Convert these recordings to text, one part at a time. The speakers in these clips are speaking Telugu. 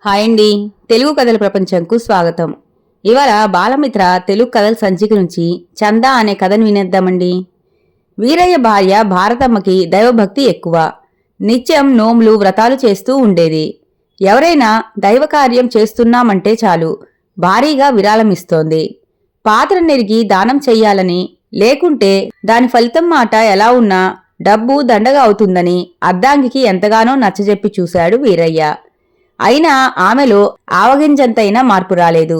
హాయ్ అండి. తెలుగు కథల ప్రపంచంకు స్వాగతం. ఇవాళ బాలమిత్ర తెలుగు కథల సంచిక నుంచి చందా అనే కథను వినేద్దామండి. వీరయ్య భార్య భారతమ్మకి దైవభక్తి ఎక్కువ. నిత్యం నోములు వ్రతాలు చేస్తూ ఉండేది. ఎవరైనా దైవకార్యం చేస్తున్నామంటే చాలు భారీగా విరాళమిస్తోంది. పాత్ర నెరిగి దానం చెయ్యాలని, లేకుంటే దాని ఫలితం మాట ఎలా ఉన్నా డబ్బు దండగా అవుతుందని అర్ధాంగికి ఎంతగానో నచ్చజెప్పి చూశాడు వీరయ్య. అయినా ఆమెలో ఆవగింజంతైనా మార్పు రాలేదు.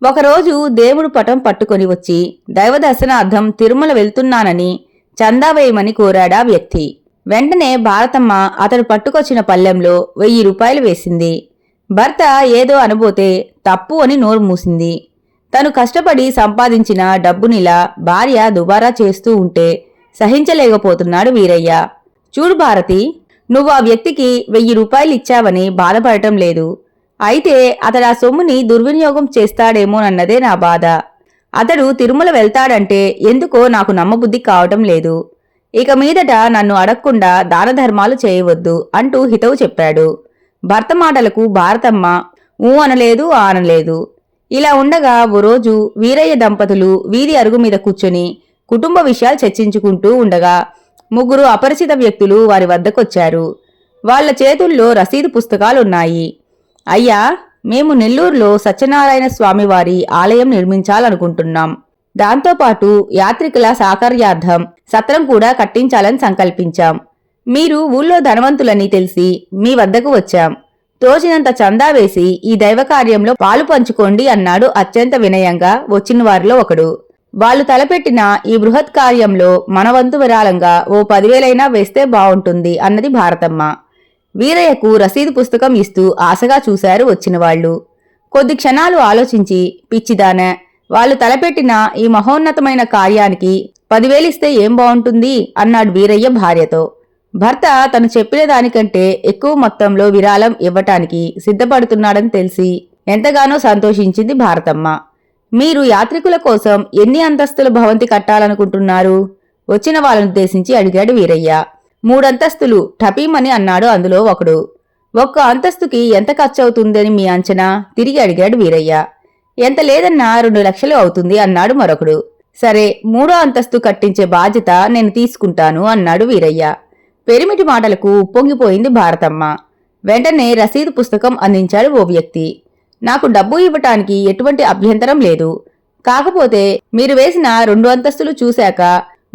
ఒకరోజు దేవుడు పటం పట్టుకొని వచ్చి దైవదర్శనార్థం తిరుమల వెళ్తున్నానని చందా వేయమని కోరాడా వ్యక్తి. వెంటనే భారతమ్మ అతడు పట్టుకొచ్చిన పల్లెంలో 1000 రూపాయలు వేసింది. భర్త ఏదో అనబోతే తప్పు అని నోరు మూసింది. తను కష్టపడి సంపాదించిన డబ్బునిలా భార్య దుబారా చేస్తూ ఉంటే సహించలేకపోతున్నాడు వీరయ్య. చూడు భారతి, నువ్వు ఆ వ్యక్తికి 1000 రూపాయలు ఇచ్చావని బాధపడటం లేదు. అయితే అతడు ఆ సొమ్ముని దుర్వినియోగం చేస్తాడేమోనన్నదే నా బాధ. అతడు తిరుమల వెళ్తాడంటే ఎందుకో నాకు నమ్మబుద్ధి కావటం లేదు. ఇక మీదట నన్ను అడగకుండా దానధర్మాలు చేయవద్దు అంటూ హితవు చెప్పాడు. భర్త మాటలకు భారతమ్మ ఊ అనలేదు ఆనలేదు. ఇలా ఉండగా ఓ రోజు వీరయ్య దంపతులు వీధి అరుగు మీద కూర్చొని కుటుంబ విషయాలు చర్చించుకుంటూ ఉండగా 3 అపరిచిత వ్యక్తులు వారి వద్దకొచ్చారు. వాళ్ల చేతుల్లో రసీదు పుస్తకాలున్నాయి. అయ్యా, మేము నెల్లూరులో సత్యనారాయణ స్వామివారి ఆలయం నిర్మించాలనుకుంటున్నాం. దాంతోపాటు యాత్రికుల సాకర్యార్థం సత్రం కూడా కట్టించాలని సంకల్పించాం. మీరు ఊళ్ళో ధనవంతులని తెలిసి మీ వద్దకు వచ్చాం. తోచినంత చందా వేసి ఈ దైవకార్యంలో పాలు పంచుకోండి అన్నాడు అత్యంత వినయంగా వచ్చిన వారిలో ఒకడు. వాళ్లు తలపెట్టిన ఈ బృహత్ కార్యంలో మనవంతు విరాళంగా ఓ 10,000 వేస్తే బావుంటుంది అన్నది భారతమ్మ. వీరయ్యకు రసీదు పుస్తకం ఇస్తూ ఆశగా చూశారు వచ్చినవాళ్లు. కొద్ది క్షణాలు ఆలోచించి, పిచ్చిదానే, వాళ్లు తలపెట్టిన ఈ మహోన్నతమైన కార్యానికి 10,000 ఇస్తే ఏం బావుంటుంది అన్నాడు వీరయ్య భార్యతో. భర్త తను చెప్పిన దానికంటే ఎక్కువ మొత్తంలో విరాళం ఇవ్వటానికి సిద్ధపడుతున్నాడని తెలిసి ఎంతగానో సంతోషించింది భారతమ్మ. మీరు యాత్రికుల కోసం ఎన్ని అంతస్తుల భవంతి కట్టాలనుకుంటున్నారు? వచ్చిన వాళ్ళనుద్దేశించి అడిగాడు వీరయ్య. 3 అంతస్తులు టపీమని అన్నాడు అందులో ఒకడు. 1 అంతస్తుకి ఎంత ఖర్చవుతుందని మీ అంచనా? తిరిగి అడిగాడు వీరయ్య. ఎంత లేదన్నా 2 లక్షలు అవుతుంది అన్నాడు మరొకడు. సరే, 3వ అంతస్తు కట్టించే బాధ్యత నేను తీసుకుంటాను అన్నాడు వీరయ్య. పెరిమిటి మాటలకు ఉప్పొంగిపోయింది భారతమ్మ. వెంటనే రసీదు పుస్తకం అందించాడు ఓ వ్యక్తి. నాకు డబ్బు ఇవ్వటానికి ఎటువంటి అభ్యంతరం లేదు. కాకపోతే మీరు వేసిన 2 అంతస్తులు చూశాక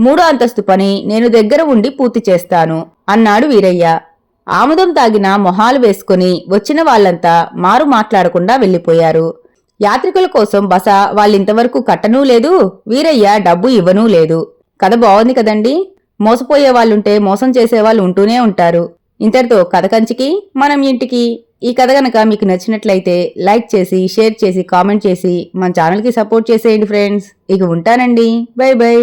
3వ అంతస్తు పని నేను దగ్గర ఉండి పూర్తి చేస్తాను అన్నాడు వీరయ్య. ఆముదం తాగిన మొహాలు వేసుకుని వచ్చిన వాళ్లంతా మారు మాట్లాడకుండా వెళ్లిపోయారు. యాత్రికుల కోసం బస వాళ్ళింతవరకు కట్టనూ లేదు, వీరయ్య డబ్బు ఇవ్వనూ లేదు. కథ బాగుంది కదండి. మోసపోయే వాళ్ళుంటే మోసం చేసేవాళ్ళు ఉంటూనే ఉంటారు. ఇంతటితో కథ కంచికి మనం ఇంటికి. ఈ కథ గనక మీకు నచ్చినట్లయితే లైక్ చేసి, షేర్ చేసి, కామెంట్ చేసి మన ఛానల్కి సపోర్ట్ చేసేయండి ఫ్రెండ్స్. ఇక ఉంటానండి. By by.